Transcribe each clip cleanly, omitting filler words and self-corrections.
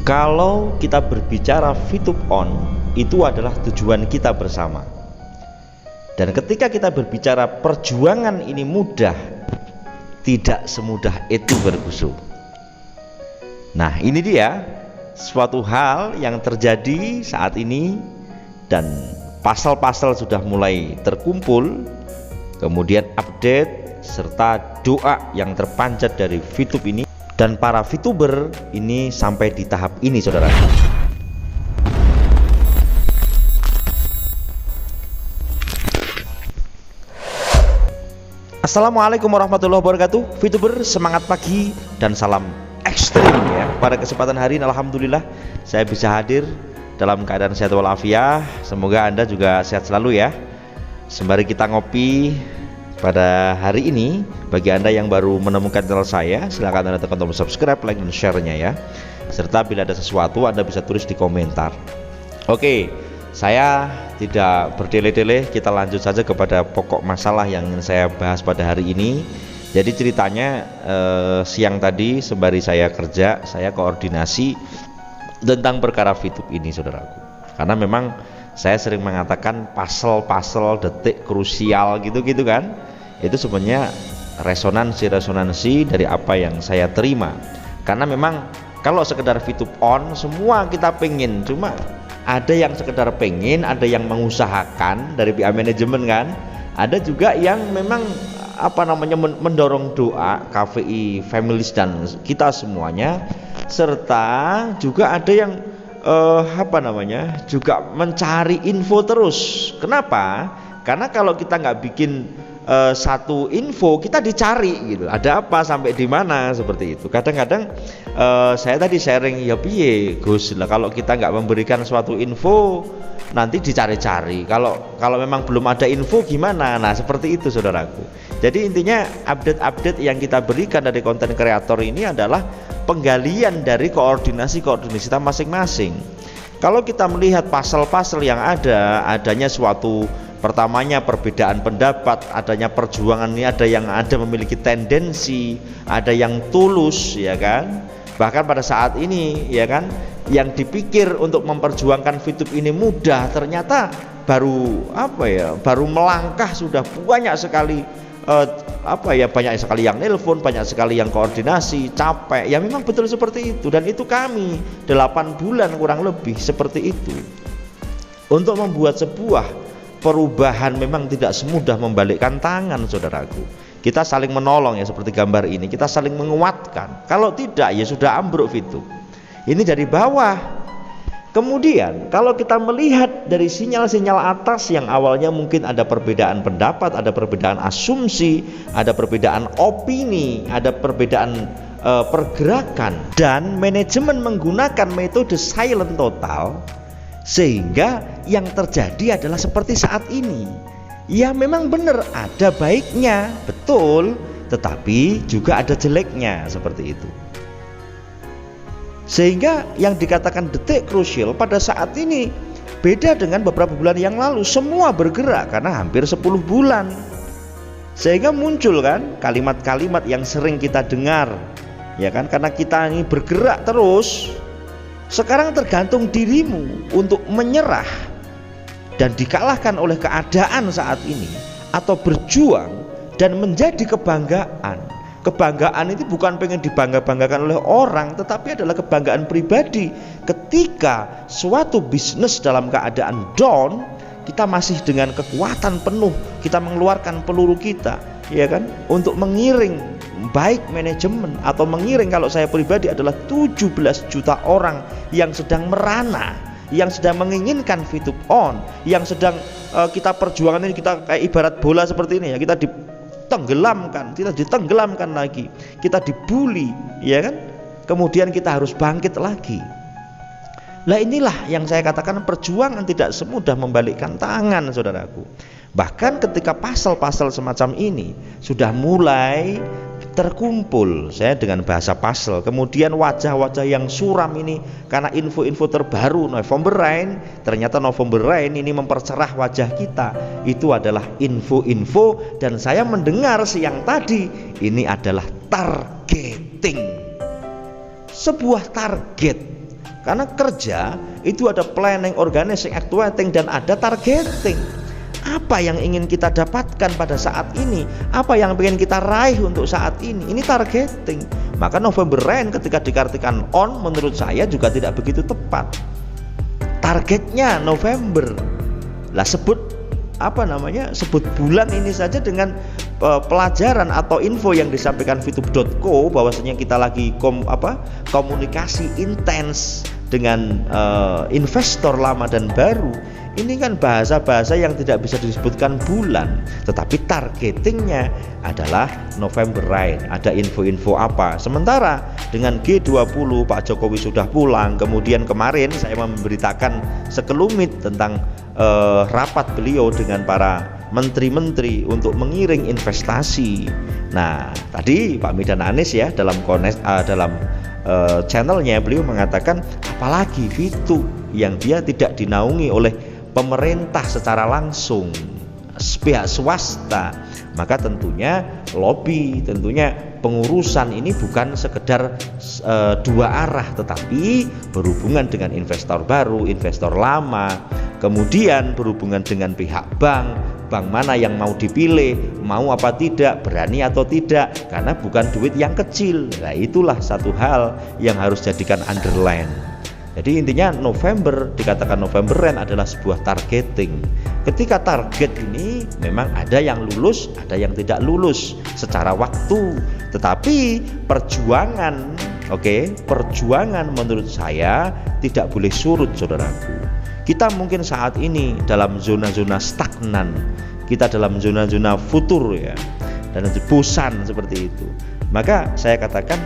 Kalau kita berbicara VTube on, itu adalah tujuan kita bersama. Dan ketika kita berbicara perjuangan ini mudah, tidak semudah itu bergusur. Nah, ini dia suatu hal yang terjadi saat ini, dan pasal-pasal sudah mulai terkumpul, kemudian update serta doa yang terpanjat dari VTube ini dan para VTuber ini sampai di tahap ini, saudara. Assalamualaikum warahmatullahi wabarakatuh. VTuber, semangat pagi dan salam ekstrim ya. Pada kesempatan hari ini alhamdulillah saya bisa hadir dalam keadaan sehat walafiat. Semoga Anda juga sehat selalu ya. Sembari kita ngopi pada hari ini, bagi Anda yang baru menemukan channel saya, silahkan Anda tekan tombol subscribe, like, dan share-nya ya. Serta bila ada sesuatu Anda bisa tulis di komentar. Oke, saya tidak berdele-dele, kita lanjut saja kepada pokok masalah yang ingin saya bahas pada hari ini. Jadi ceritanya siang tadi sembari saya kerja, saya koordinasi tentang perkara VTube ini, saudaraku. Karena memang saya sering mengatakan pasal-pasal detik krusial gitu-gitu kan, itu sebenarnya resonansi dari apa yang saya terima. Karena memang kalau sekedar VTube on, semua kita pengen, cuma ada yang sekedar pengen, ada yang mengusahakan dari pihak manajemen kan, ada juga yang memang mendorong doa KVI Families dan kita semuanya, serta juga ada yang juga mencari info terus. Kenapa? Karena kalau kita nggak bikin satu info, kita dicari gitu. Ada apa, sampai di mana, seperti itu. Kadang-kadang saya tadi sharing, ya piye Gus lah, kalau kita nggak memberikan suatu info nanti dicari-cari. Kalau memang belum ada info gimana? Nah, seperti itu saudaraku. Jadi intinya update-update yang kita berikan dari konten kreator ini adalah penggalian dari koordinasi kita masing-masing. Kalau kita melihat pasal-pasal yang adanya suatu, pertamanya perbedaan pendapat, adanya perjuangan ini, ada memiliki tendensi, ada yang tulus ya kan. Bahkan pada saat ini ya kan, yang dipikir untuk memperjuangkan VTube ini mudah, ternyata baru melangkah sudah banyak sekali banyak sekali yang nelpon, banyak sekali yang koordinasi, capek. Ya memang betul seperti itu, dan itu kami 8 bulan kurang lebih seperti itu. Untuk membuat sebuah perubahan memang tidak semudah membalikkan tangan, saudaraku. Kita saling menolong ya, seperti gambar ini, kita saling menguatkan. Kalau tidak ya sudah ambruk VTube. Ini dari bawah. Kemudian kalau kita melihat dari sinyal-sinyal atas yang awalnya mungkin ada perbedaan pendapat, ada perbedaan asumsi, ada perbedaan opini, ada perbedaan pergerakan, dan manajemen menggunakan metode silent total, sehingga yang terjadi adalah seperti saat ini. Ya memang benar ada baiknya, betul, tetapi juga ada jeleknya, seperti itu. Sehingga yang dikatakan detik krusial pada saat ini beda dengan beberapa bulan yang lalu. Semua bergerak karena hampir 10 bulan. Sehingga muncul kan kalimat-kalimat yang sering kita dengar, ya kan, karena kita ini bergerak terus. Sekarang tergantung dirimu untuk menyerah dan dikalahkan oleh keadaan saat ini, atau berjuang dan menjadi kebanggaan. Kebanggaan itu bukan pengen dibangga-banggakan oleh orang, tetapi adalah kebanggaan pribadi. Ketika suatu bisnis dalam keadaan down, kita masih dengan kekuatan penuh, kita mengeluarkan peluru kita, ya kan, untuk mengiring baik manajemen atau mengiring, kalau saya pribadi adalah 17 juta orang yang sedang merana, yang sedang menginginkan VTube on, yang sedang kita perjuangan ini, kita kayak ibarat bola seperti ini ya, kita ditenggelamkan lagi, kita dibully, ya kan, kemudian kita harus bangkit lagi. Nah inilah yang saya katakan perjuangan tidak semudah membalikkan tangan, saudaraku. Bahkan ketika pasal-pasal semacam ini sudah mulai terkumpul, saya dengan bahasa pasal, kemudian wajah-wajah yang suram ini karena info-info terbaru November Rain, ternyata November Rain ini mempercerah wajah kita. Itu adalah info-info, dan saya mendengar siang tadi ini adalah targeting, sebuah target. Karena kerja itu ada planning, organizing, actuating, dan ada targeting. Apa yang ingin kita dapatkan pada saat ini? Apa yang ingin kita raih untuk saat ini? Ini targeting. Maka November Rain ketika diartikan on, menurut saya juga tidak begitu tepat. Targetnya November. Lah sebut bulan ini saja dengan pelajaran atau info yang disampaikan fitup.co bahwasanya kita lagi komunikasi intens dengan investor lama dan baru. Ini kan bahasa-bahasa yang tidak bisa disebutkan bulan, tetapi targetingnya adalah November Rain. Ada info-info apa? Sementara dengan G20 Pak Jokowi sudah pulang, kemudian kemarin saya memberitakan sekelumit tentang rapat beliau dengan para menteri-menteri untuk mengiring investasi. Nah, tadi Pak Midan Anies ya dalam channelnya beliau mengatakan apalagi Fitu yang dia tidak dinaungi oleh pemerintah secara langsung, pihak swasta, maka tentunya lobby, tentunya pengurusan ini bukan sekedar dua arah, tetapi berhubungan dengan investor baru, investor lama, kemudian berhubungan dengan pihak bank mana yang mau dipilih, mau apa tidak, berani atau tidak, karena bukan duit yang kecil. Nah, itulah satu hal yang harus jadikan underline. Jadi intinya November, dikatakan November Rain adalah sebuah targeting. Ketika target ini memang ada yang lulus, ada yang tidak lulus secara waktu. Tetapi perjuangan, perjuangan menurut saya tidak boleh surut, saudaraku. Kita mungkin saat ini dalam zona-zona stagnan, kita dalam zona-zona futur ya, dan bosan seperti itu. Maka saya katakan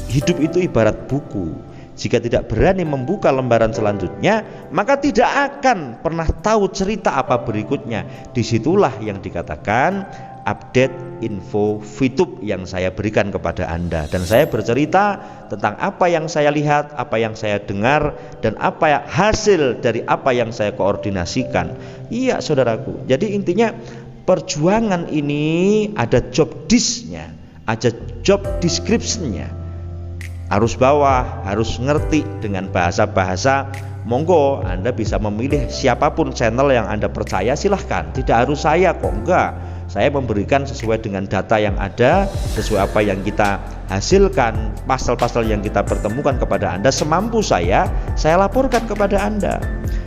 hidup itu ibarat buku. Jika tidak berani membuka lembaran selanjutnya, maka tidak akan pernah tahu cerita apa berikutnya. Disitulah yang dikatakan update info Fitup yang saya berikan kepada Anda. Dan saya bercerita tentang apa yang saya lihat, apa yang saya dengar, dan apa hasil dari apa yang saya koordinasikan. Iya saudaraku, jadi intinya perjuangan ini ada job disk-nya, ada job description-nya. Harus bawah, harus ngerti dengan bahasa-bahasa. Monggo Anda bisa memilih siapapun channel yang Anda percaya, silahkan. Tidak harus saya kok, enggak. Saya memberikan sesuai dengan data yang ada, sesuai apa yang kita hasilkan, pasal-pasal yang kita pertemukan kepada Anda. Semampu saya laporkan kepada Anda.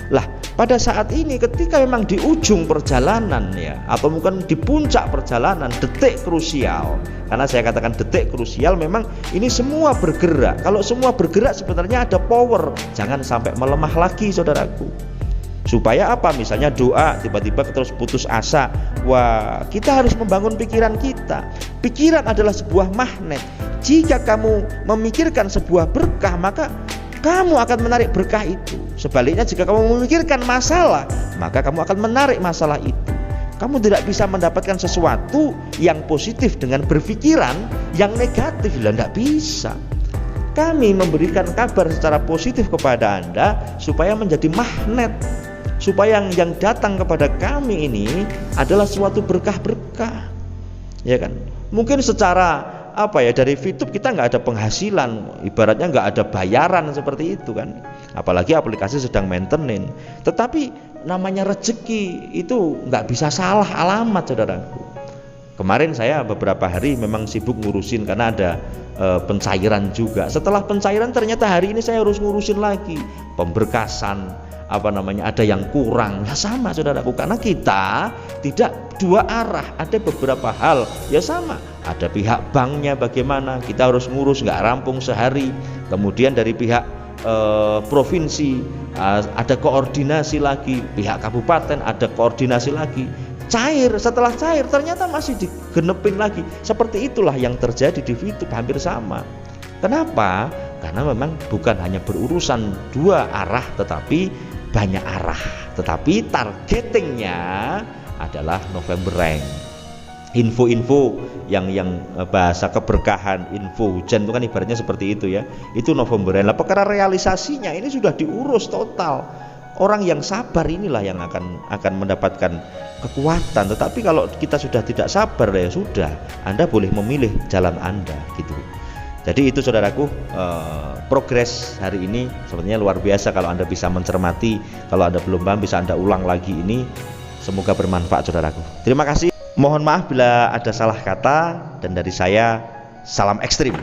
Lah, pada saat ini ketika memang di ujung perjalanan ya, atau mungkin di puncak perjalanan, detik krusial. Karena saya katakan detik krusial, memang ini semua bergerak. Kalau semua bergerak sebenarnya ada power. Jangan sampai melemah lagi saudaraku. Supaya apa? Misalnya doa tiba-tiba terus putus asa. Wah, kita harus membangun pikiran kita. Pikiran adalah sebuah magnet. Jika kamu memikirkan sebuah berkah, maka kamu akan menarik berkah itu. Sebaliknya jika kamu memikirkan masalah, maka kamu akan menarik masalah itu. Kamu tidak bisa mendapatkan sesuatu yang positif dengan berpikiran yang negatif. Tidak bisa. Kami memberikan kabar secara positif kepada Anda supaya menjadi magnet, supaya yang datang kepada kami ini adalah suatu berkah-berkah, ya kan? Mungkin secara dari Fitup kita nggak ada penghasilan, ibaratnya nggak ada bayaran seperti itu kan, apalagi aplikasi sedang maintenance. Tetapi namanya rezeki itu nggak bisa salah alamat saudaraku. Kemarin saya beberapa hari memang sibuk ngurusin karena ada pencairan juga. Setelah pencairan ternyata hari ini saya harus ngurusin lagi pemberkasan, ada yang kurang. Ya sama saudaraku, karena kita tidak dua arah, ada beberapa hal ya sama. Ada pihak banknya bagaimana, kita harus ngurus nggak rampung sehari. Kemudian dari pihak provinsi ada koordinasi lagi, pihak kabupaten ada koordinasi lagi. Cair, setelah cair ternyata masih digenepin lagi. Seperti itulah yang terjadi di Fitup, hampir sama. Kenapa? Karena memang bukan hanya berurusan dua arah, tetapi banyak arah. Tetapi targetingnya adalah November Rain. Info-info yang bahasa keberkahan, info hujan itu kan ibaratnya seperti itu ya. Itu November Rain. Lah perkara realisasinya ini sudah diurus total. Orang yang sabar inilah yang akan mendapatkan kekuatan. Tetapi kalau kita sudah tidak sabar ya sudah, Anda boleh memilih jalan Anda gitu. Jadi itu saudaraku, progres hari ini sebenarnya luar biasa. Kalau Anda bisa mencermati, kalau Anda belum paham bisa Anda ulang lagi ini. Semoga bermanfaat saudaraku. Terima kasih. Mohon maaf bila ada salah kata, dan dari saya salam ekstrim.